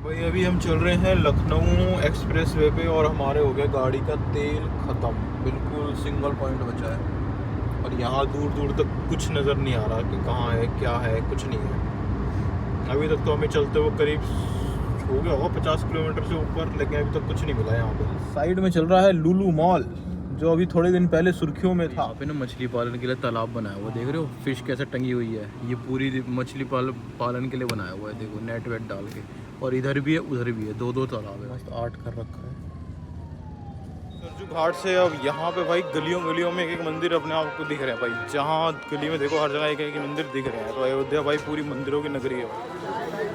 भाई अभी हम चल रहे हैं लखनऊ एक्सप्रेस वे पे और हमारे हो गया गाड़ी का तेल ख़त्म। बिल्कुल सिंगल पॉइंट बचा है और यहाँ दूर दूर तक कुछ नज़र नहीं आ रहा कि कहाँ है क्या है, कुछ नहीं है अभी तक। तो हमें चलते हुए करीब हो गया होगा 50 किलोमीटर से ऊपर, लेकिन अभी तक कुछ नहीं मिला यहाँ पे। साइड में चल रहा है लुलु मॉल, जो अभी थोड़े दिन पहले सुर्खियों में था। यहाँ पे ना मछली पालन के लिए तालाब बनाया हुआ, देख रहे हो फिश कैसे टंगी हुई है। ये पूरी मछली पालन के लिए बनाया हुआ है, देखो नेट वेट डाल के। और इधर भी है उधर भी है, दो तालाब है, मस्त आर्ट कर रखा है। सरजू घाट से अब यहाँ पे भाई गलियों गलियों में एक एक मंदिर अपने आप को दिख रहे हैं भाई। जहाँ गली में देखो हर जगह एक एक मंदिर दिख रहे हैं। तो अयोध्या भाई पूरी मंदिरों की नगरी है भाई।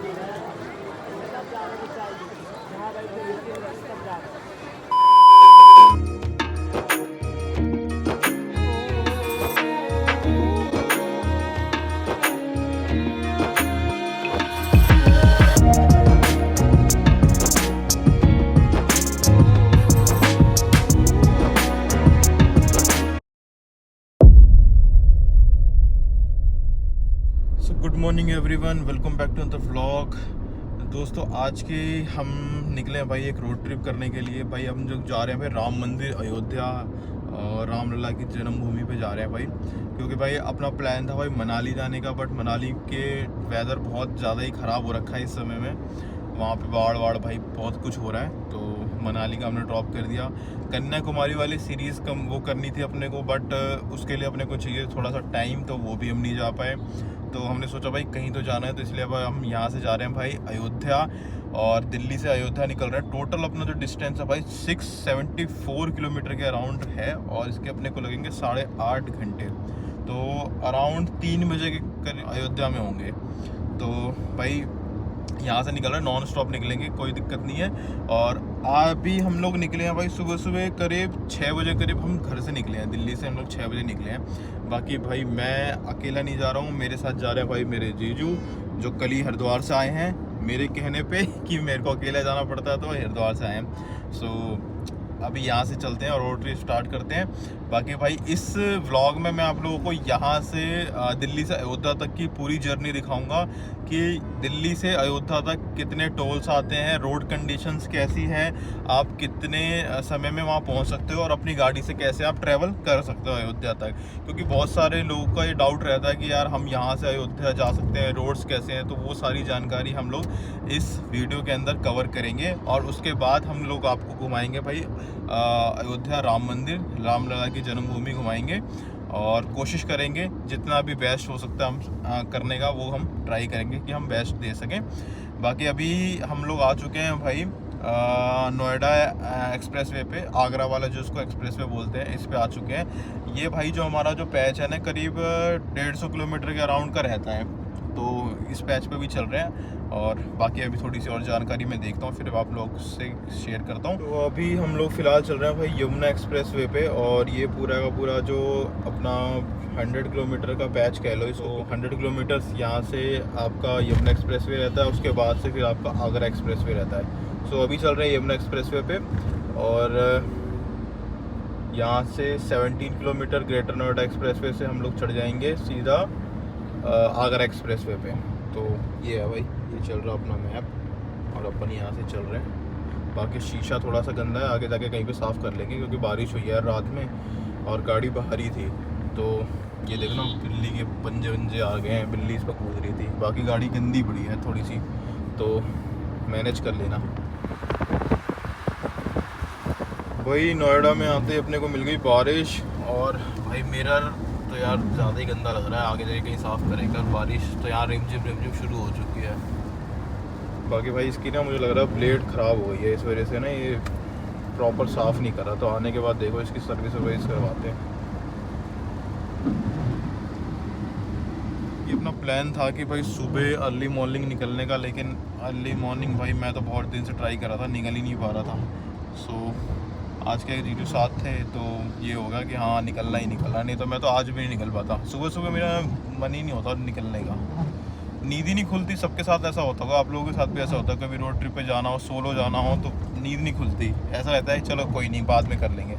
Good morning everyone, welcome back to the vlog. दोस्तों आज के हम निकले हैं भाई एक रोड ट्रिप करने के लिए। भाई हम जो जा रहे हैं भाई राम मंदिर अयोध्या और रामलला की जन्मभूमि पे जा रहे हैं भाई। क्योंकि भाई अपना प्लान था भाई मनाली जाने का, बट मनाली के वेदर बहुत ज़्यादा ही ख़राब हो रखा है इस समय में। वहाँ पे बाढ़ भाई बहुत कुछ हो रहा है, तो मनाली का हमने ड्रॉप कर दिया। कन्याकुमारी वाली सीरीज़ कम वो करनी थी अपने को, बट उसके लिए अपने को चाहिए थोड़ा सा टाइम, तो वो भी हम नहीं जा पाए। तो हमने सोचा भाई कहीं तो जाना है, तो इसलिए अब हम यहाँ से जा रहे हैं भाई अयोध्या। और दिल्ली से अयोध्या निकल रहे हैं। टोटल अपना जो डिस्टेंस है भाई 674 किलोमीटर के अराउंड है, और इसके अपने को लगेंगे 8.5 घंटे। तो अराउंड 3 बजे के करीब अयोध्या में होंगे। तो भाई यहाँ से निकल रहे हैं, नॉन स्टॉप निकलेंगे, कोई दिक्कत नहीं है। और अभी हम लोग निकले हैं भाई सुबह सुबह करीब 6 बजे करीब हम घर से निकले हैं। दिल्ली से हम लोग 6 बजे निकले हैं। बाकी भाई मैं अकेला नहीं जा रहा हूँ, मेरे साथ जा रहे हैं भाई मेरे जीजू, जो कल ही हरिद्वार से आए हैं मेरे कहने पे कि मेरे को अकेला जाना पड़ता है, तो हरिद्वार से आए हैं। सो अभी यहाँ से चलते हैं और रोड ट्रिप स्टार्ट करते हैं। बाकी भाई इस व्लॉग में मैं आप लोगों को यहाँ से दिल्ली से अयोध्या तक की पूरी जर्नी दिखाऊंगा कि दिल्ली से अयोध्या तक कितने टोल्स आते हैं, रोड कंडीशंस कैसी हैं, आप कितने समय में वहाँ पहुँच सकते हो, और अपनी गाड़ी से कैसे आप ट्रैवल कर सकते हो अयोध्या तक। क्योंकि बहुत सारे लोगों का ये डाउट रहता है कि यार हम यहाँ से अयोध्या जा सकते हैं, रोड्स कैसे हैं। तो वो सारी जानकारी हम लोग इस वीडियो के अंदर कवर करेंगे। और उसके बाद हम लोग आपको घुमाएंगे भाई अयोध्या राम मंदिर, रामलला की जन्मभूमि घुमाएंगे। और कोशिश करेंगे जितना भी बेस्ट हो सकता है हम करने का, वो हम ट्राई करेंगे कि हम बेस्ट दे सकें। बाकी अभी हम लोग आ चुके हैं भाई नोएडा एक्सप्रेस वे पे, आगरा वाला जो उसको एक्सप्रेस वे बोलते हैं, इस पे आ चुके हैं। ये भाई जो हमारा जो पैच है ना करीब 150 किलोमीटर के अराउंड का रहता है, तो इस पैच पे भी चल रहे हैं। और बाकी अभी थोड़ी सी और जानकारी मैं देखता हूँ, फिर आप लोग से शेयर करता हूँ। तो अभी हम लोग फ़िलहाल चल रहे हैं भाई यमुना एक्सप्रेस वे पे, और ये पूरा का पूरा जो अपना 100 किलोमीटर का पैच कह लो इसको। 100 किलोमीटर्स यहाँ से आपका यमुना एक्सप्रेस वे रहता है, उसके बाद से फिर आपका आगरा एक्सप्रेस वे रहता है। सो अभी चल रहे हैं यमुना एक्सप्रेस वे पे, और यहाँ से 17 kilometre greater Noida express way से हम लोग चढ़ जाएंगे सीधा आगरा एक्सप्रेस वे पे। तो ये है भाई, ये चल रहा अपना मैप, और अपन यहाँ से चल रहे हैं। बाकी शीशा थोड़ा सा गंदा है, आगे जाके कहीं पे साफ़ कर लेंगे, क्योंकि बारिश हुई है रात में और गाड़ी बाहर ही थी। तो ये देखना बिल्ली के पंजे वंजे आ गए हैं, बिल्ली इस पर कूद रही थी। बाकी गाड़ी गंदी पड़ी है थोड़ी सी, तो मैनेज कर लेना। वही नोएडा में आते अपने को मिल गई बारिश, और भाई मिरर तो यार ज़्यादा ही गंदा लग रहा है, आगे जाके कहीं साफ़ करेंगे। बारिश तो यार रिमझिम शुरू हो चुकी है। बाकी भाई इसकी ना मुझे लग रहा है ब्लेड ख़राब हो गई है, इस वजह से ना ये प्रॉपर साफ़ नहीं कर रहा। तो आने के बाद देखो इसकी सर्विस करवाते हैं। ये अपना प्लान था कि भाई सुबह अर्ली मॉर्निंग निकलने का, लेकिन अर्ली मॉर्निंग भाई मैं तो बहुत दिन से ट्राई कर रहा था, निकल ही नहीं पा रहा था। सो आज के जीजू साथ थे, तो ये होगा कि हाँ निकलना ही निकलना, नहीं तो मैं तो आज भी नहीं निकल पाता। सुबह सुबह मेरा मन ही नहीं होता निकलने का, नींद ही नहीं खुलती। सबके साथ ऐसा होता होगा, आप लोगों के साथ भी ऐसा होता है। कभी रोड ट्रिप पे जाना हो, सोलो जाना हो, तो नींद नहीं खुलती, ऐसा रहता है चलो कोई नहीं बाद में कर लेंगे।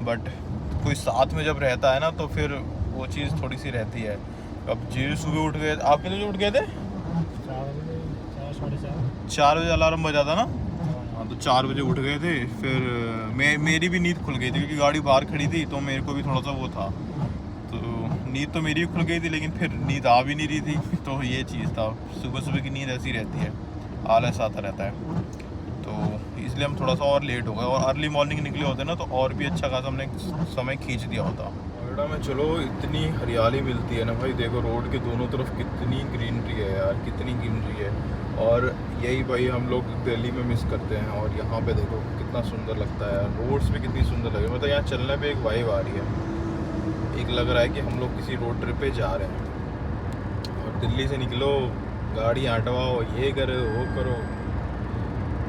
बट कोई साथ में जब रहता है ना, तो फिर वो चीज़ थोड़ी सी रहती है। अब जीजू सुबह उठ गए, आपके लिए उठ गए थे 4 बजे अलार्म बजा था ना। हाँ तो 4 बजे उठ गए थे। फिर मेरी भी नींद खुल गई थी क्योंकि गाड़ी बाहर खड़ी थी, तो मेरे को भी थोड़ा सा वो था, तो नींद तो मेरी भी खुल गई थी, लेकिन फिर नींद आ भी नहीं रही थी। तो ये चीज़ था, सुबह सुबह की नींद ऐसी रहती है, आलस आता रहता है, तो इसलिए हम थोड़ा सा और लेट हो गए। और अर्ली मॉर्निंग निकले होते ना तो और भी अच्छा खासा हमने समय खींच दिया होता। नोएडा में चलो इतनी हरियाली मिलती है ना भाई, देखो रोड के दोनों तरफ कितनी ग्रीनरी है यार, कितनी ग्रीनरी है। और यही भाई हम लोग दिल्ली में मिस करते हैं। और यहाँ पे देखो कितना सुंदर लगता है यार, रोड्स भी कितनी सुंदर लगे, मतलब यहाँ चलने पे एक वाइब आ रही है, एक लग रहा है कि हम लोग किसी रोड ट्रिप पे जा रहे हैं। और दिल्ली से निकलो, गाड़ी हटवाओ, ये करो वो करो,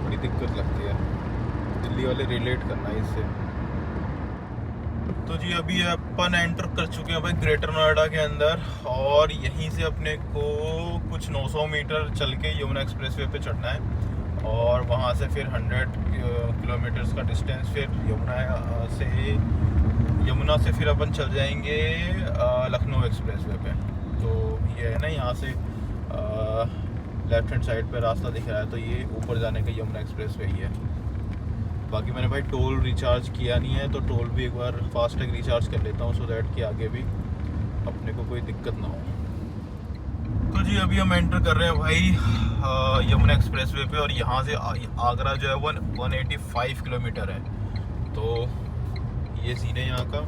बड़ी दिक्कत लगती है। दिल्ली वाले रिलेट करना है इससे। तो जी अभी अपन एंटर कर चुके हैं भाई ग्रेटर नोएडा के अंदर, और यहीं से अपने को कुछ 900 मीटर चल के यमुना एक्सप्रेसवे पे चढ़ना है, और वहाँ से फिर 100 किलोमीटर्स का डिस्टेंस फिर यमुना से फिर अपन चल जाएंगे लखनऊ एक्सप्रेसवे पे। तो ये है ना, यहाँ से लेफ्ट हैंड साइड पे रास्ता दिख रहा है, तो ये ऊपर जाने का यमुना एक्सप्रेसवे ही है। बाकी मैंने भाई टोल रिचार्ज किया नहीं है, तो टोल भी एक बार फास्टैग रिचार्ज कर लेता हूँ, सो दैट कि आगे भी अपने को कोई दिक्कत ना हो। तो जी अभी हम एंटर कर रहे हैं भाई यमुना एक्सप्रेसवे पे, और यहाँ से आगरा जो है 185 किलोमीटर है, तो ये सीन है यहाँ का।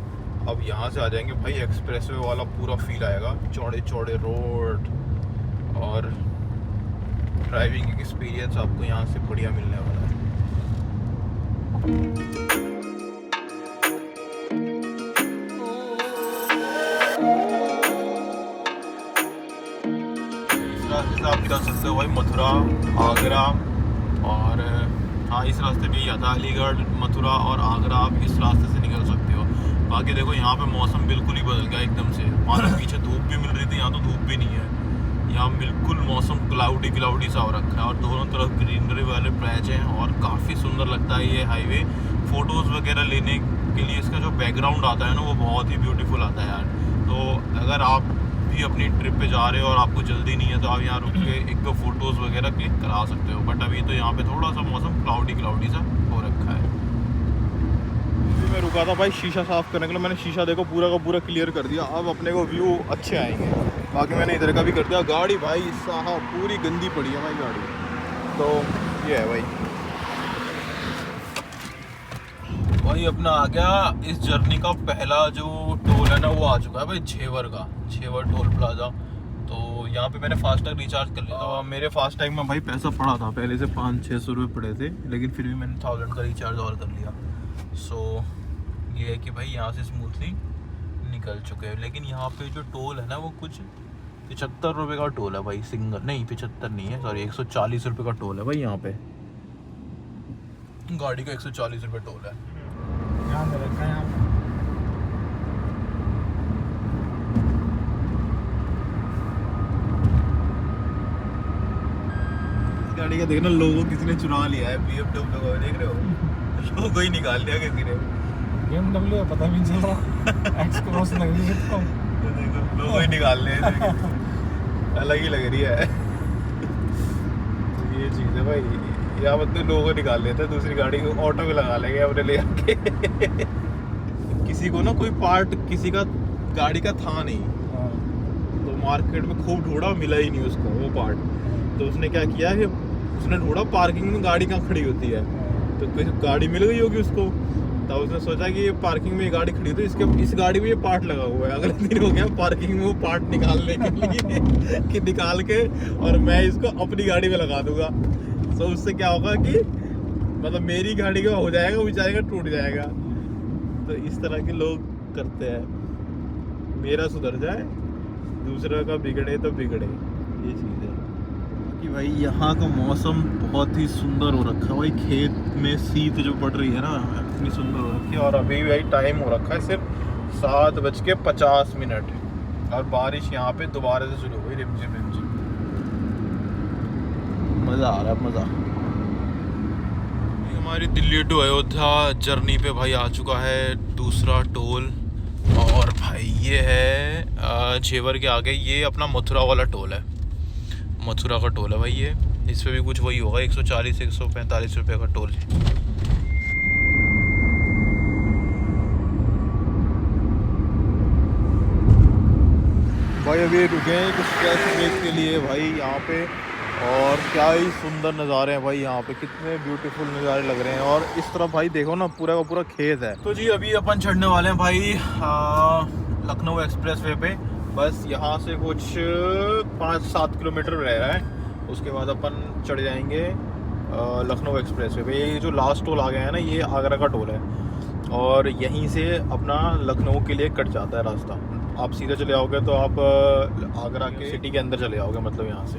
अब यहाँ से आ जाएंगे भाई एक्सप्रेसवे वाला पूरा फील आएगा, चौड़े चौड़े रोड, और ड्राइविंग एक्सपीरियंस आपको यहाँ से बढ़िया मिलने वाला है। इस रास्ते से आप जा सकते हो भाई मथुरा, आगरा, और हाँ इस रास्ते पे ही आता है अलीगढ़, मथुरा और आगरा, आप इस रास्ते से निकल सकते हो। बाकी देखो यहाँ पे मौसम बिल्कुल ही बदल गया एकदम से, मानो पीछे धूप भी मिल रही थी, यहाँ तो धूप भी नहीं है, यहाँ बिल्कुल मौसम क्लाउडी सा हो रखा है, और दोनों तरफ ग्रीनरी वाले पैच हैं, और काफ़ी सुंदर लगता है ये हाईवे। फ़ोटोज़ वगैरह लेने के लिए इसका जो बैकग्राउंड आता है ना, वो बहुत ही ब्यूटीफुल आता है यार। तो अगर आप भी अपनी ट्रिप पे जा रहे हो और आपको जल्दी नहीं है, तो आप यहाँ रुक के एक दो फोटोज़ वगैरह क्लिक करा सकते हो। बट अभी तो यहाँ पे थोड़ा सा मौसम क्लाउडी सा हो रखा है। मैं रुका था भाई शीशा साफ़ करने के लिए, मैंने शीशा देखो पूरा का पूरा क्लियर कर दिया, अब अपने को व्यू अच्छे आएंगे। बाकी मैंने इधर का भी कर दिया। गाड़ी भाई साहब पूरी गंदी पड़ी है भाई गाड़ी, तो ये है भाई अपना आ गया इस जर्नी का पहला जो टोल है ना, वो आ चुका है भाई झेवर का, झेवर टोल प्लाजा। तो यहाँ पे मैंने फास्टैग रिचार्ज कर लिया था। मेरे फास्टैग में भाई पैसा पड़ा था पहले से 500-600 रुपये पड़े थे, लेकिन फिर भी मैंने 1000 का रिचार्ज और कर लिया। सो ये है कि भाई यहाँ से स्मूथली निकल चुके हैं। लेकिन यहाँ पे जो टोल है ना, वो कुछ 75 रुपये का टोल है भाई, सिंगल नहीं, 75 नहीं है, सॉरी 140 रुपये का टोल है भाई। यहाँ पे गाड़ी का 140 रुपये टोल है। गाड़ी का देखना, लोगों किसी ने चुरा लिया है, BMW को देख रहे हो, लोगो ही निकाल लिया किसी ने। BMW पता भी नहीं चल रहा, एक्स क्रॉस लग रही है तो देखो लोगो ही निकाल लिया, अलग ही लग रही है। ये चीज़ है भाई, यहाँ मतलब लोगो निकाल लेते हैं, दूसरी गाड़ी को ऑटो में लगा लेंगे अपने ले आके। किसी को ना कोई पार्ट किसी का गाड़ी का था नहीं, तो मार्केट में खूब ढूंढा, मिला ही नहीं उसको वो पार्ट। तो उसने क्या किया कि उसने ढूंढा पार्किंग में गाड़ी कहाँ खड़ी होती है, तो कोई गाड़ी मिल गई होगी उसको। तब उसने सोचा कि ये पार्किंग में ये गाड़ी खड़ी थी, इस गाड़ी में ये पार्ट लगा हुआ है। अगले दिन हो गया पार्किंग में वो पार्ट निकालने के लिए कि निकाल के और मैं इसको अपनी गाड़ी में लगा दूंगा। तो उससे क्या होगा कि मतलब मेरी गाड़ी का हो जाएगा, वो बेचारे का टूट जाएगा। तो इस तरह के लोग करते हैं, मेरा सुधर जाए दूसरा का बिगड़े तो बिगड़े, ये चीज़ है। कि भाई यहाँ का मौसम बहुत ही सुंदर हो रखा है भाई, खेत में शीत जो पड़ रही है ना, इतनी सुंदर हो रखी है। और अभी भाई टाइम हो रखा है सिर्फ 7:50, और बारिश यहाँ पे दोबारा से शुरू हुई, रिमझिम रिमझिम। मज़ा आ रहा है, मज़ा। हमारी दिल्ली टू अयोध्या जर्नी पे भाई आ चुका है दूसरा टोल, और भाई ये है झेवर के आगे, ये अपना मथुरा वाला टोल है, मथुरा का टोल है भाई ये। इस पे भी कुछ वही होगा, 140 145 रुपये का टोल। भाई अभी रुके हैं एक स्ट्रेस ब्रेक के लिए भाई यहाँ पे, और क्या ही सुंदर नज़ारे हैं भाई यहाँ पे, कितने ब्यूटीफुल नज़ारे लग रहे हैं। और इस तरफ भाई देखो ना, पूरा का पूरा खेत है। तो जी अभी अपन चढ़ने वाले हैं भाई लखनऊ एक्सप्रेस वे पे। बस यहाँ से कुछ 5-7 किलोमीटर रह रहा है, उसके बाद अपन चढ़ जाएंगे लखनऊ एक्सप्रेस वे पे। ये जो लास्ट टोल आ गया है ना, ये आगरा का टोल है, और यहीं से अपना लखनऊ के लिए कट जाता है रास्ता। आप सीधे चले आओगे तो आप आगरा के सिटी के अंदर चले आओगे, मतलब यहाँ से।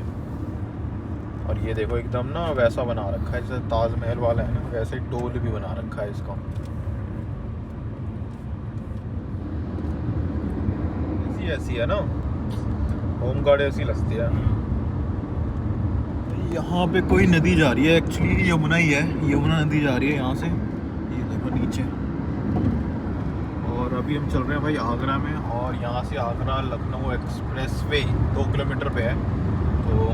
और ये देखो एकदम ना वैसा बना रखा है जैसे ताजमहल वाला है ना, वैसे ही टोल भी बना रखा है इसका। ऐसी है ना, होम गार्ड ऐसी लगती है। यहाँ पे कोई नदी जा रही है, एक्चुअली यमुना ही है, यमुना नदी जा रही है यहाँ से, ये देखो नीचे। और अभी हम चल रहे हैं भाई आगरा में, और यहाँ से Agra Lucknow express way 2 kilometre पे है। तो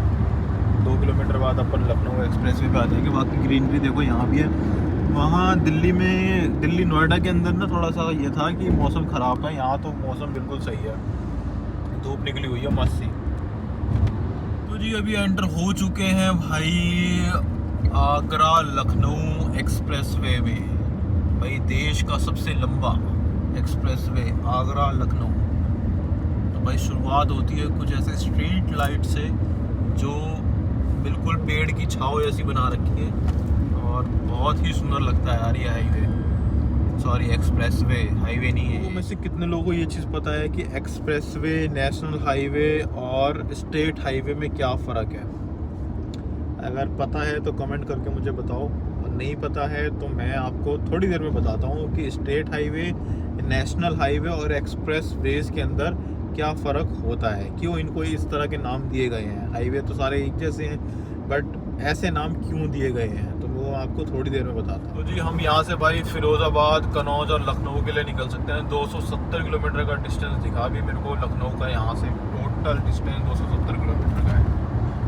2 किलोमीटर बाद अपन लखनऊ एक्सप्रेस वे पे आ जाएंगे। बाकी ग्रीनरी देखो यहाँ भी है। वहाँ दिल्ली नोएडा के अंदर ना थोड़ा सा ये था कि मौसम ख़राब था, यहाँ तो मौसम बिल्कुल सही है, धूप निकली हुई है मस्त सी। तो जी अभी एंटर हो चुके हैं भाई आगरा लखनऊ एक्सप्रेस वे में। भाई देश का सबसे लंबा एक्सप्रेस वे आगरा लखनऊ। तो भाई शुरुआत होती है कुछ ऐसे स्ट्रीट लाइट से, जो बिल्कुल पेड़ की छाव जैसी बना रखी है, और बहुत ही सुंदर लगता है यार ये highway, sorry express way, highway नहीं है। में से कितने लोगों को ये चीज़ पता है कि एक्सप्रेस वे, नेशनल हाईवे और स्टेट हाईवे में क्या फ़र्क है? अगर पता है तो कमेंट करके मुझे बताओ, और नहीं पता है तो मैं आपको थोड़ी देर में बताता हूँ कि स्टेट हाईवे, नेशनल हाईवे और एक्सप्रेस वेज के अंदर क्या फ़र्क होता है, क्यों इनको इस तरह के नाम दिए गए हैं। हाईवे तो सारे एक जैसे हैं, बट ऐसे नाम क्यों दिए गए हैं, तो वो आपको थोड़ी देर में बताता हूँ। तो जी हम यहाँ से भाई फिरोज़ाबाद, कनौज और लखनऊ के लिए निकल सकते हैं। 270 किलोमीटर का डिस्टेंस दिखा भी मेरे को लखनऊ का, यहाँ से टोटल डिस्टेंस 270 किलोमीटर का है।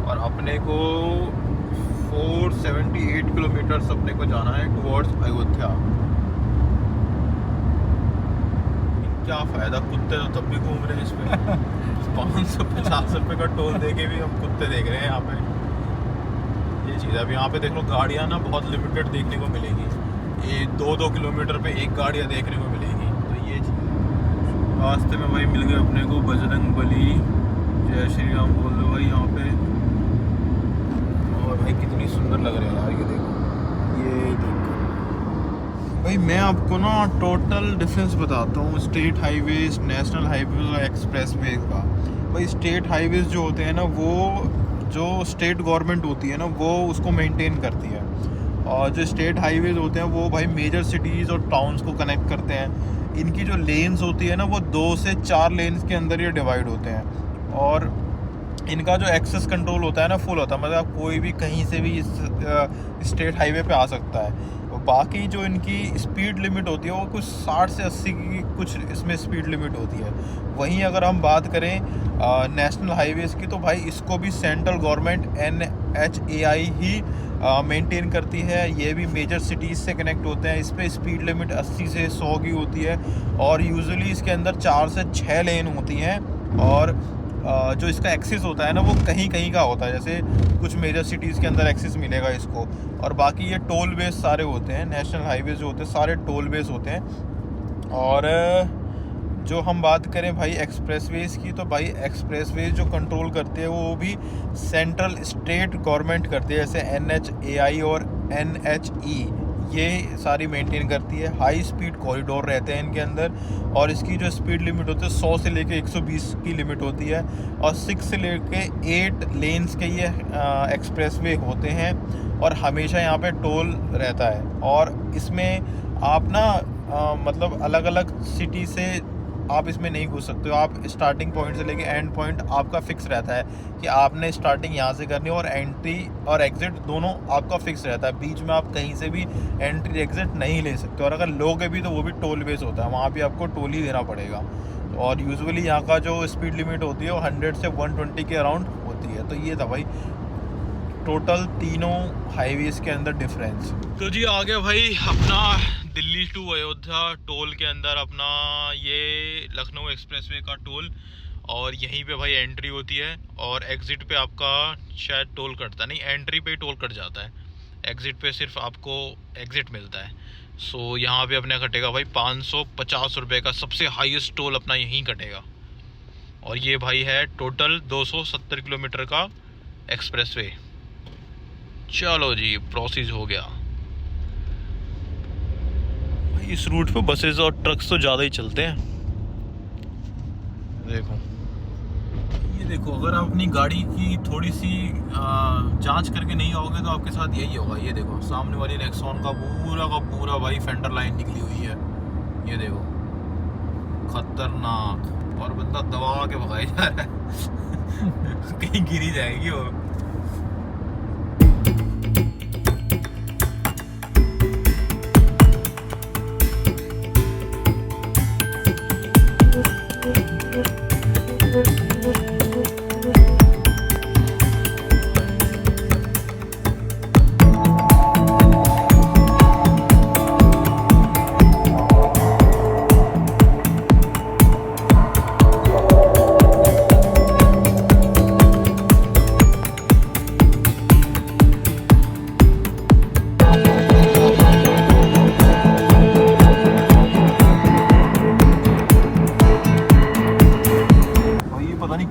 और अपने को 478 किलोमीटर अपने को जाना है टुवर्ड्स अयोध्या। क्या फ़ायदा, कुत्ते तो तब भी घूम रहे हैं इस पर 550 रुपये का टोल दे के भी हम कुत्ते देख रहे हैं यहाँ पे। ये चीज़ है। अब यहाँ पे देख लो गाड़ियाँ ना बहुत लिमिटेड देखने को मिलेगी, ये 2-2 किलोमीटर पे एक गाड़ियाँ देखने को मिलेगी। तो ये चीज़। रास्ते में भाई मिल गए अपने को बजरंग बली, जय श्री राम बोल दो भाई यहाँ पे। और भाई कितनी सुंदर लग रहे हैं यार, ये देखो, ये देखो भाई। मैं आपको ना टोटल डिफरेंस बताता हूँ स्टेट हाईवेज, नेशनल हाईवेज और एक्सप्रेस वे का। भाई स्टेट हाईवेज जो होते हैं ना, वो जो स्टेट गवर्नमेंट होती है ना, वो उसको मेंटेन करती है। और जो स्टेट हाईवेज होते हैं वो भाई मेजर सिटीज़ और टाउन्स को कनेक्ट करते हैं। इनकी जो लेन्स होती है ना, वो 2 से 4 लेन्स के अंदर ये डिवाइड होते हैं। और इनका जो एक्सेस कंट्रोल होता है ना, फुल होता है, मतलब कोई भी कहीं से भी इस स्टेट हाईवे पे आ सकता है। बाकी जो इनकी स्पीड लिमिट होती है वो कुछ 60 से 80 की कुछ इसमें स्पीड लिमिट होती है। वहीं अगर हम बात करें नेशनल हाईवेज़ की, तो भाई इसको भी सेंट्रल गवर्नमेंट NHAI ही मेंटेन करती है। ये भी मेजर सिटीज़ से कनेक्ट होते हैं। इस पर स्पीड लिमिट 80 से 100 की होती है, और यूजुअली इसके अंदर 4 से 6 लेन होती हैं। और जो इसका एक्सेस होता है ना, वो कहीं कहीं का होता है, जैसे कुछ मेजर सिटीज़ के अंदर एक्सेस मिलेगा इसको। और बाकी ये टोल बेस सारे होते हैं, नेशनल हाईवेज जो होते हैं सारे टोल बेस होते हैं। और जो हम बात करें भाई एक्सप्रेसवेज की, तो भाई एक्सप्रेसवेज जो कंट्रोल करते हैं वो भी सेंट्रल स्टेट गवर्नमेंट करती है, जैसे NHAI और NHE ये सारी मेंटेन करती है। हाई स्पीड कॉरिडोर रहते हैं इनके अंदर, और इसकी जो स्पीड लिमिट होती है 100 से लेके 120 की लिमिट होती है। और 6 से लेके 8 लेन्स के ये एक्सप्रेसवे होते हैं, और हमेशा यहाँ पे टोल रहता है। और इसमें आप ना मतलब अलग अलग सिटी से आप इसमें नहीं घुस सकते हो। आप स्टार्टिंग पॉइंट से लेके एंड पॉइंट आपका फिक्स रहता है कि आपने स्टार्टिंग यहाँ से करनी है, और एंट्री और एग्ज़िट दोनों आपका फिक्स रहता है। बीच में आप कहीं से भी एंट्री एग्ज़िट नहीं ले सकते, और अगर लोगे भी तो वो भी टोल बेस होता है, वहाँ भी आपको टोल ही देना पड़ेगा। और यूजुअली यहाँ का जो स्पीड लिमिट होती है वो 100 से 120 के अराउंड होती है। तो ये था भाई टोटल तीनों हाईवेज के अंदर डिफरेंस। तो जी आ गया भाई अपना दिल्ली टू अयोध्या टोल के अंदर अपना ये लखनऊ एक्सप्रेसवे का टोल, और यहीं पे भाई एंट्री होती है और एग्ज़िट पे आपका शायद टोल कटता नहीं, एंट्री पे ही टोल कट जाता है, एग्ज़िट पे सिर्फ आपको एग्ज़िट मिलता है। सो यहाँ पे अपने कटेगा भाई 550 रुपये का सबसे हाईएस्ट टोल अपना यहीं कटेगा। और ये भाई है टोटल 270 किलोमीटर का एक्सप्रेसवे। चलो जी प्रोसीज हो गया। भाई इस रूट पे बसेस और ट्रक्स तो ज़्यादा ही चलते हैं। देखो ये देखो, अगर आप अपनी गाड़ी की थोड़ी सी जांच करके नहीं आओगे तो आपके साथ यही होगा। ये देखो सामने वाली नेक्सॉन का पूरा भाई फेंडर लाइन निकली हुई है, ये देखो खतरनाक, और बंदा दबा के भगाया जा रहा है कहीं गिरी जाएगी वो।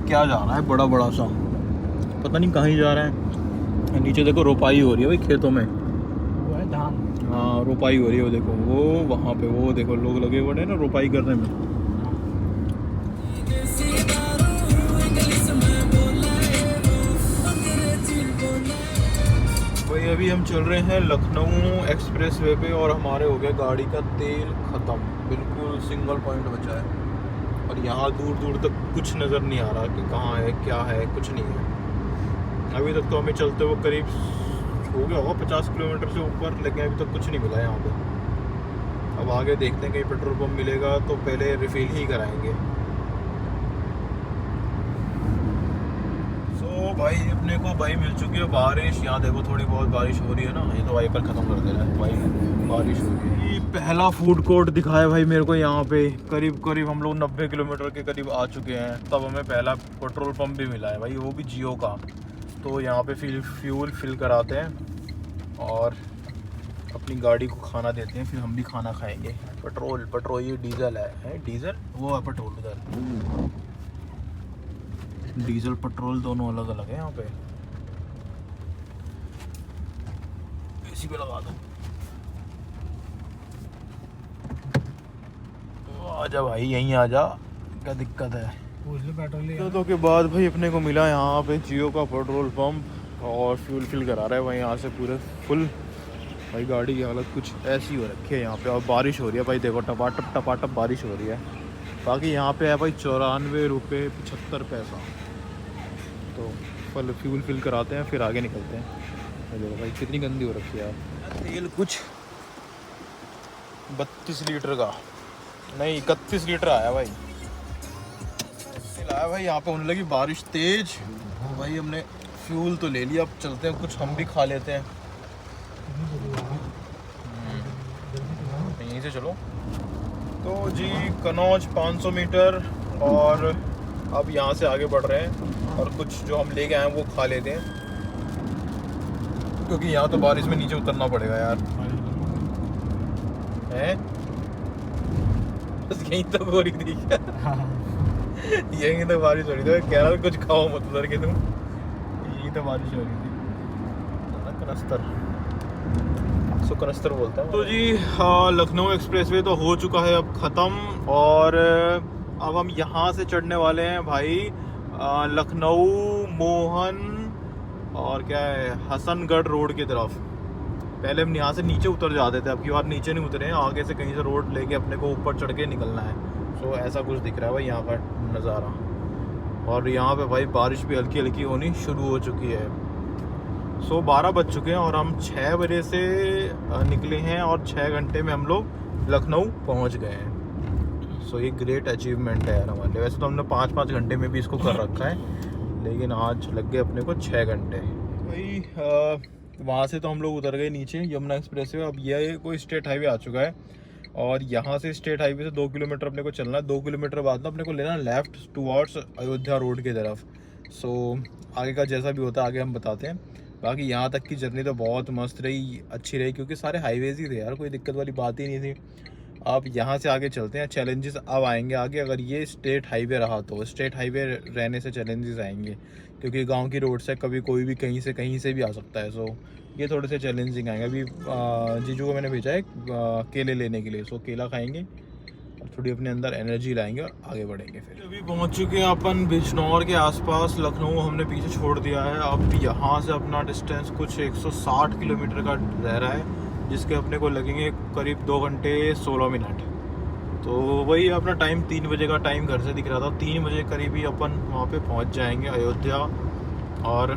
क्या जा रहा है बड़ा सा, पता नहीं कहाँ ही जा रहा है। नीचे देखो रोपाई हो रही है भाई खेतों में, वो है धान। हाँ रोपाई हो रही है, वो देखो वो वहाँ पे वो देखो लोग लगे हुए हैं ना रोपाई करने में। भाई अभी हम चल रहे हैं लखनऊ एक्सप्रेसवे पे और हमारे हो गया गाड़ी का तेल ख़त्म, बिल्कुल सिंगल पॉइंट बचा है और यहाँ दूर दूर तक कुछ नज़र नहीं आ रहा कि कहाँ है क्या है, कुछ नहीं है। अभी तक तो हमें चलते हुए करीब हो गया होगा 50 किलोमीटर से ऊपर, लेकिन अभी तक कुछ नहीं मिला यहाँ पे। अब आगे देखते हैं कहीं पेट्रोल पंप मिलेगा तो पहले रिफिल ही कराएंगे। सो भाई अपने को भाई मिल चुकी है बारिश। यहाँ देखो थोड़ी बहुत बारिश हो रही है ना, ये तो वाइपर ख़त्म कर दे रहा है भाई, बारिश हो रही है। ये पहला फूड कोर्ट दिखाया भाई मेरे को यहाँ पे, करीब हम लोग 90 किलोमीटर के करीब आ चुके हैं, तब हमें पहला पेट्रोल पंप भी मिला है भाई, वो भी जियो का। तो यहाँ पे फ्यूल फिल कराते हैं और अपनी गाड़ी को खाना देते हैं, फिर हम भी खाना खाएंगे। पेट्रोल ये डीजल है डीजल, वो है पेट्रोल उधर। डीजल पेट्रोल दोनों अलग अलग है यहाँ पे। एसी पे लगा दो। आजा भाई यहीं आजा, क्या दिक्कत है। पूछ लो पेट्रोल। तो के बाद भाई अपने को मिला यहाँ पे जियो का पेट्रोल पंप और फ्यूल फिल करा रहा है भाई यहाँ से पूरे फुल। भाई गाड़ी की हालत कुछ ऐसी हो रखी है यहाँ पे, और बारिश हो रही है भाई, देखो टपाटप बारिश हो रही है। बाकी यहाँ पे है भाई 94 रुपये 75 पैसा। तो फल फ्यूल फिल कराते हैं फिर आगे निकलते हैं। देखो भाई कितनी गंदी हो रखी है यार। तेल कुछ 32 लीटर का नहीं 31 लीटर आया भाई, आया भाई। यहाँ पे होने लगी बारिश तेज भाई, हमने फ्यूल तो ले लिया, अब चलते हैं कुछ हम भी खा लेते हैं। यहीं से चलो। तो जी कनौज 500 मीटर और अब यहाँ से आगे बढ़ रहे हैं, और कुछ जो हम ले गए हैं वो खा लेते हैं, क्योंकि यहाँ तो बारिश में नीचे उतरना पड़ेगा यार। हैं बस यहीं तक हो रही थी क्या? यहीं तो बारिश हो रही थी, कह रहा था कुछ खाओ मत उधर के तुम, यहीं तो बारिश हो रही थी। कनस्तर बोलते हैं। तो जी लखनऊ एक्सप्रेसवे तो हो चुका है अब ख़त्म, और अब हम यहाँ से चढ़ने वाले हैं भाई लखनऊ मोहन और क्या है हसनगढ़ रोड की तरफ। पहले हम यहाँ से नीचे उतर जाते थे, अब की बार नीचे नहीं उतरे हैं, आगे से कहीं से रोड लेके अपने को ऊपर चढ़ के निकलना है। सो ऐसा कुछ दिख रहा है भाई यहाँ का नज़ारा। और यहाँ पे भाई बारिश भी हल्की हल्की होनी शुरू हो चुकी है। सो 12 बज चुके हैं और हम 6 बजे से निकले हैं और 6 घंटे में हम लोग लखनऊ पहुँच गए हैं। सो ये ग्रेट अचीवमेंट है यार हमारे लिए। वैसे तो हमने 5-5 घंटे में भी इसको कर रखा है, लेकिन आज लग गए अपने को 6 घंटे। भाई वहाँ से तो हम लोग उतर गए नीचे यमुना एक्सप्रेस वे। अब यह कोई स्टेट हाईवे आ चुका है और यहाँ से स्टेट हाईवे से 2 किलोमीटर अपने को चलना है। 2 किलोमीटर बाद ना अपने को लेना लेफ़्ट टुवर्ड्स अयोध्या रोड की तरफ। सो आगे का जैसा भी होता है आगे हम बताते हैं। बाकी यहाँ तक की जर्नी तो बहुत मस्त रही, अच्छी रही, क्योंकि सारे हाईवेज ही थे यार, कोई दिक्कत वाली बात ही नहीं थी। अब यहाँ से आगे चलते हैं। चैलेंजेस अब आएंगे आगे, अगर ये स्टेट हाईवे रहा तो। स्टेट हाईवे रहने से चैलेंजेस आएंगे, क्योंकि गांव की रोड से कभी कोई भी कहीं से भी आ सकता है। सो ये थोड़े से चैलेंजिंग आएंगे। अभी जीजू को मैंने भेजा है केले लेने के लिए। सो केला खाएंगे और थोड़ी अपने अंदर एनर्जी लाएंगे और आगे बढ़ेंगे। फिर अभी पहुंच चुके हैं अपन बिजनौर के आसपास। लखनऊ हमने पीछे छोड़ दिया है। अब यहाँ से अपना डिस्टेंस कुछ 160 किलोमीटर का रह रहा है, जिसके अपने को लगेंगे करीब 2 घंटे 16 मिनट। तो वही अपना टाइम 3 बजे का टाइम घर से दिख रहा था। 3 बजे करीब ही अपन वहाँ पे पहुँच जाएंगे अयोध्या, और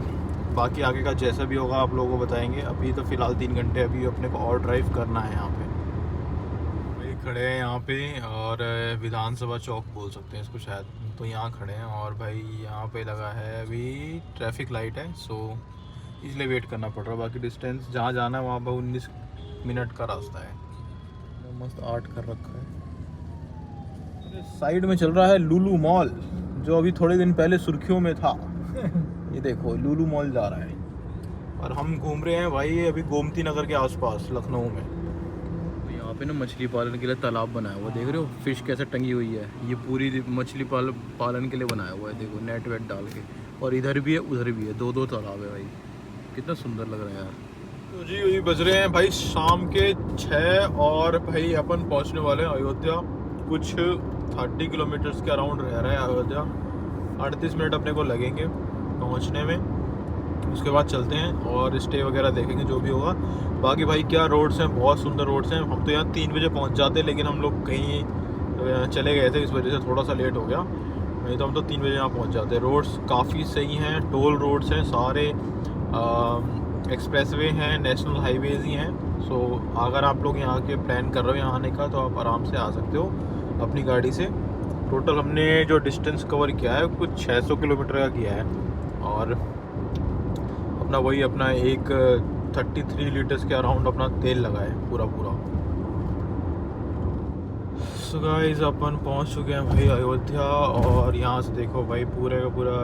बाकी आगे का जैसा भी होगा आप लोगों को बताएंगे। अभी तो फ़िलहाल 3 घंटे अभी अपने को और ड्राइव करना है यहाँ पे। वही खड़े हैं यहाँ पे, और विधानसभा चौक बोल सकते हैं इसको शायद, तो यहाँ खड़े हैं। और भाई यहाँ पे लगा है अभी ट्रैफिक लाइट है, सो इसलिए वेट करना पड़ रहा है। बाकी डिस्टेंस जहाँ जाना है वहाँ पर 19 मिनट का रास्ता है। मस्त आर्ट कर रखा है। साइड में चल रहा है लुलु मॉल, जो अभी थोड़े दिन पहले सुर्खियों में था। ये देखो लुलु मॉल जा रहा है, और हम घूम रहे हैं भाई अभी गोमती नगर के आसपास लखनऊ में। तो यहाँ पे ना मछली पालन के लिए तालाब बनाया हुआ, देख रहे हो फिश कैसे टंगी हुई है। ये पूरी मछली पालन के लिए बनाया हुआ है, देखो नेट वेट डाल के। और इधर भी है उधर भी है, 2 तालाब है भाई, कितना सुंदर लग रहा है यार। तो जी अभी बज रहे हैं भाई शाम के 6, और भाई अपन पहुंचने वाले हैं अयोध्या। कुछ 30 किलोमीटर्स के अराउंड रह रहा है अयोध्या। 38 मिनट अपने को लगेंगे पहुंचने में। उसके बाद चलते हैं और स्टे वगैरह देखेंगे जो भी होगा। बाकी भाई क्या रोड्स हैं, बहुत सुंदर रोड्स हैं। हम तो यहाँ 3 बजे पहुँच जाते, लेकिन हम लोग कहीं चले गए थे, इस वजह से थोड़ा सा लेट हो गया। नहीं तो हम तो 3 बजे यहाँ पहुँच जाते। रोड्स काफ़ी सही हैं, टोल रोड्स हैं सारे, एक्सप्रेसवे हैं, नेशनल हाईवेज ही हैं। सो अगर आप लोग यहाँ के प्लान कर रहे हो यहाँ आने का, तो आप आराम से आ सकते हो अपनी गाड़ी से। टोटल हमने जो डिस्टेंस कवर किया है कुछ 600 किलोमीटर का किया है, और अपना वही अपना एक 33 लीटर्स के अराउंड अपना तेल लगा है पूरा। सो गाइस अपन पहुंच चुके हैं भाई अयोध्या, और यहाँ से देखो भाई पूरे का पूरा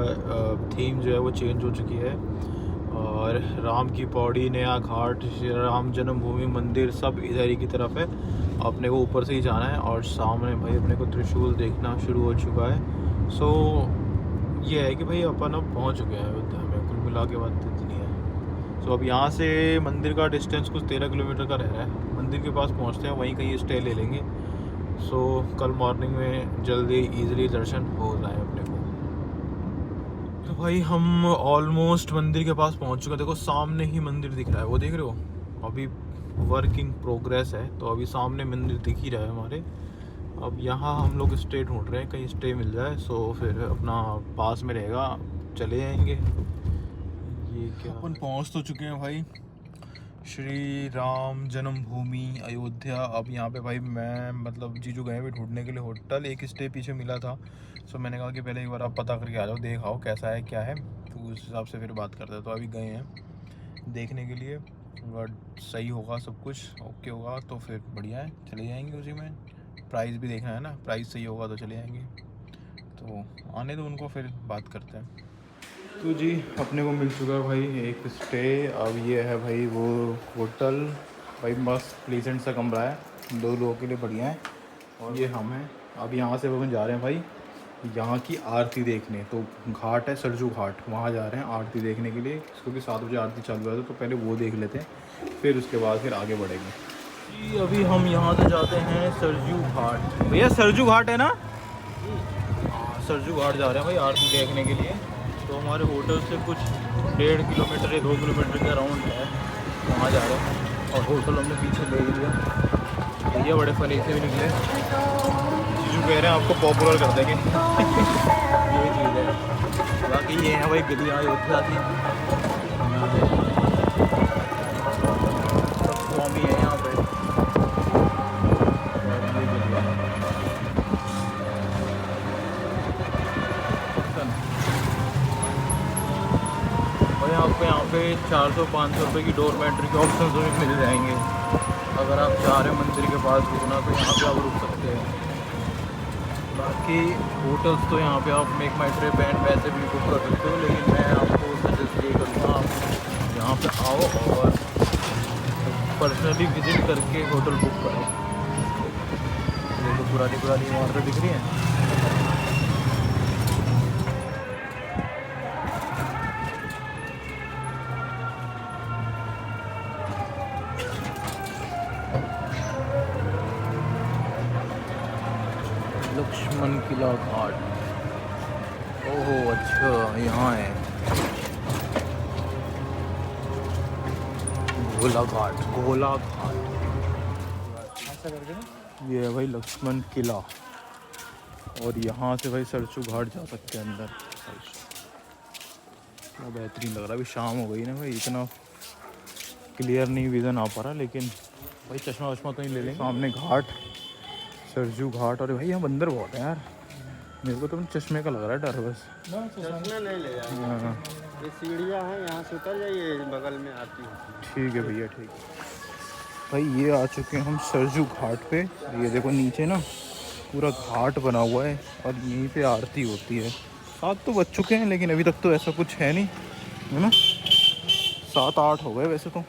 थीम जो है वो चेंज हो चुकी है। और राम की पौड़ी, नया घाट, श्री राम जन्मभूमि मंदिर सब इधर ही की तरफ है। अपने को ऊपर से ही जाना है, और सामने भाई अपने को त्रिशूल देखना शुरू हो चुका है। सो ये है कि भाई अपन अब पहुंच चुके हैं अयोध्या में। कुल मिला के बात इतनी है। सो अब यहाँ से मंदिर का डिस्टेंस कुछ 13 किलोमीटर का रह रहा है। मंदिर के पास पहुँचते हैं, वहीं कहीं स्टे ले लेंगे। सो कल मॉर्निंग में जल्दी ईजिली दर्शन हो जाए अपने को। तो भाई हम ऑलमोस्ट मंदिर के पास पहुंच चुके हैं। देखो सामने ही मंदिर दिख रहा है, वो देख रहे हो। अभी वर्क इन प्रोग्रेस है, तो अभी सामने मंदिर दिख ही रहा है हमारे। अब यहाँ हम लोग स्टे ढूंढ रहे हैं, कहीं स्टे मिल जाए। सो फिर अपना पास में रहेगा, चले जाएंगे। ये क्या अपन पहुँच तो चुके हैं भाई श्री राम जन्मभूमि अयोध्या। अब यहाँ पे भाई मैं मतलब जीजू गए भी ढूंढने के लिए होटल, एक स्टे पीछे मिला था। सो मैंने कहा कि पहले एक बार आप पता करके आ जाओ, देख आओ कैसा है क्या है, तो उस हिसाब से फिर बात करते हैं। तो अभी गए हैं देखने के लिए, अगर सही होगा सब कुछ ओके होगा तो फिर बढ़िया है, चले जाएंगे उसी में। प्राइस भी देखना है ना, प्राइस सही होगा तो चले जाएंगे। तो आने दो उनको, फिर बात करते हैं। तो जी अपने को मिल चुका है भाई एक स्टे। अब ये है भाई वो होटल, भाई मस्त प्लीजेंट सा कमरा है, 2 लोगों के लिए बढ़िया है। और ये हम हैं। अब यहाँ से अपन जा रहे हैं भाई यहाँ की आरती देखने। तो घाट है सरजू घाट, वहाँ जा रहे हैं आरती देखने के लिए, क्योंकि 7 बजे आरती चालू है। तो पहले वो देख लेते हैं, फिर उसके बाद फिर आगे बढ़ेंगे जी। अभी हम यहाँ से जाते हैं सरजू घाट। भैया सरजू घाट है ना? सरजू घाट जा रहे हैं भाई आरती देखने के लिए। तो हमारे होटल से कुछ 1.5 किलोमीटर या 2 किलोमीटर के अराउंड है, वहाँ जा रहे हैं। और होटल हमने पीछे ले लिया। भैया बड़े फनी से भी निकले, जीजू कह रहे हैं आपको पॉपुलर कर देंगे। ये चीज़ है। बाकी ये है भाई गलियाँ अयोध्या की, सब स्वामी है यहाँ पे। आपको यहाँ पे ये 400-500 रुपये की डोरमेट्री के ऑप्शन भी मिल जाएंगे। अगर आप चाह रहे हैं मंदिर के पास रुकना तो यहाँ पे आप रुक सकते हैं। बाकी होटल्स तो यहाँ पे आप मेक माई ट्रिप एंड वैसे भी बुक कर सकते हो, लेकिन मैं आपको सजेस्ट ये करूँगा आप यहाँ पे आओ और पर्सनली विज़िट करके होटल बुक करो। देखो पुरानी पुरानी इमारतें दिख रही हैं। लक्ष्मण किला घाट, ओहो अच्छा यहाँ है गोला घाट। ऐसा करके ना ये है भाई लक्ष्मण किला, और यहाँ से भाई सरचू घाट जा सकते हैं अंदर। क्या बेहतरीन लग रहा है। अभी शाम हो गई ना भाई, इतना क्लियर नहीं विजन आ पा रहा, लेकिन भाई चश्मा वश्मा तो नहीं ले लेंगे। सामने घाट, सरजू घाट, और भाई यहाँ बंदर बहुत है यार। मेरे को तो चश्मे का लग रहा है डर बस। चश्मा नहीं ले जाए। हाँ ये सीढ़ियाँ हैं, यहाँ से उतर जाइए, बगल में आती है। ठीक है भैया, ठीक है भाई। ये आ चुके हैं हम सरजू घाट पे। ये देखो नीचे ना पूरा घाट बना हुआ है और यहीं पे आरती होती है। 7 तो बज चुके हैं, लेकिन अभी तक तो ऐसा कुछ है नहीं, है ना। 7-8 हो गए वैसे तो,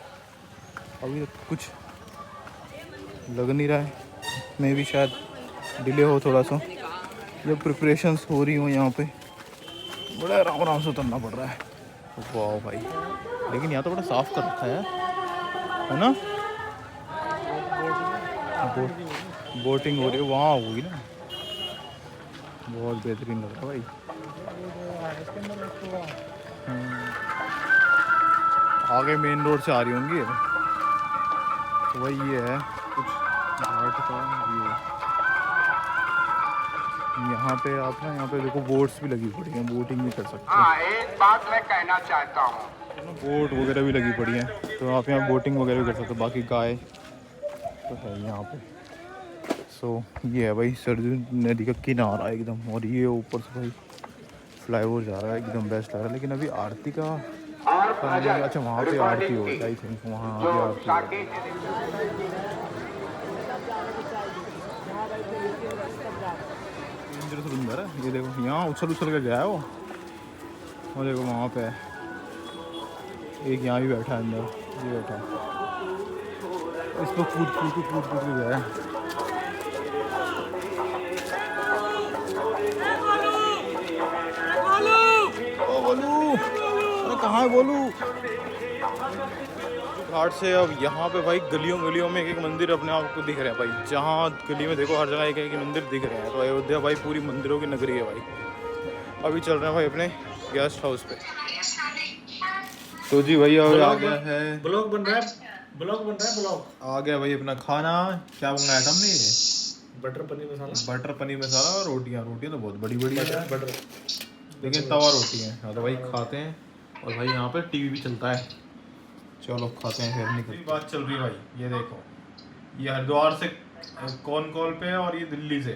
अभी तक कुछ लग नहीं रहा है। मैं भी शायद डिले हो थोड़ा सा, जब प्रिपरेशंस हो रही हो यहाँ पे। बड़ा आराम आराम से उतरना पड़ रहा है। वाह भाई, लेकिन यहाँ तो बड़ा साफ कर रखा है ना। बोटिंग हो रही है वहाँ, होगी ना। बहुत बेहतरीन लग रहा है भाई। आगे मेन रोड से आ रही होंगी तो भाई ये है कुछ घाट का व्यू। यहाँ पे आप ना, यहाँ पे देखो बोट्स भी लगी पड़ी हैं, बोटिंग भी कर सकते हैं। हाँ, एक बात मैं कहना चाहता हूँ। बोट वगैरह भी लगी पड़ी हैं, तो आप यहाँ बोटिंग वगैरह भी कर सकते हो। बाकी गाय तो है यहाँ पे। सो ये है भाई सरजू नदी का किनारा एकदम, और ये ऊपर से भाई फ्लाईओवर जा रहा है, एकदम बेस्ट लग रहा है। लेकिन अभी आरती का अच्छा वहाँ पे आरती होती है, आई थिंक वहाँ आगे आरती है। सुंदर है ये देखो, यहाँ उछल उछल के गया है वो, और देखो वहाँ पे एक यहाँ भी बैठा है अंदर, ये बैठा है इस पर कूद के गया है। ओ बोलू, अरे कहाँ है बोलू। घाट से अब यहाँ पे भाई गलियों में एक मंदिर अपने आप को दिख रहा है भाई। जहाँ गली में देखो हर जगह एक मंदिर दिख रहे हैं। तो अयोध्या भाई पूरी मंदिरों की नगरी है भाई। अभी चल रहे हैं भाई अपने गेस्ट हाउस पे। तो जी भाई अब आ गया है, ब्लॉग बन रहा है, ब्लॉग आ गया भाई अपना खाना। क्या मंगाया था हमने? ये बटर पनीर मसाला और रोटियाँ तो बहुत बड़ी है, बटर लेकिन तवा रोटी है। हाँ तो भाई खाते हैं, और भाई यहाँ पे टीवी भी चलता है। चलो खाते हैं फिर निकल। बात चल रही है भाई, ये देखो, ये हरिद्वार से कौन कॉल पे है और ये दिल्ली से।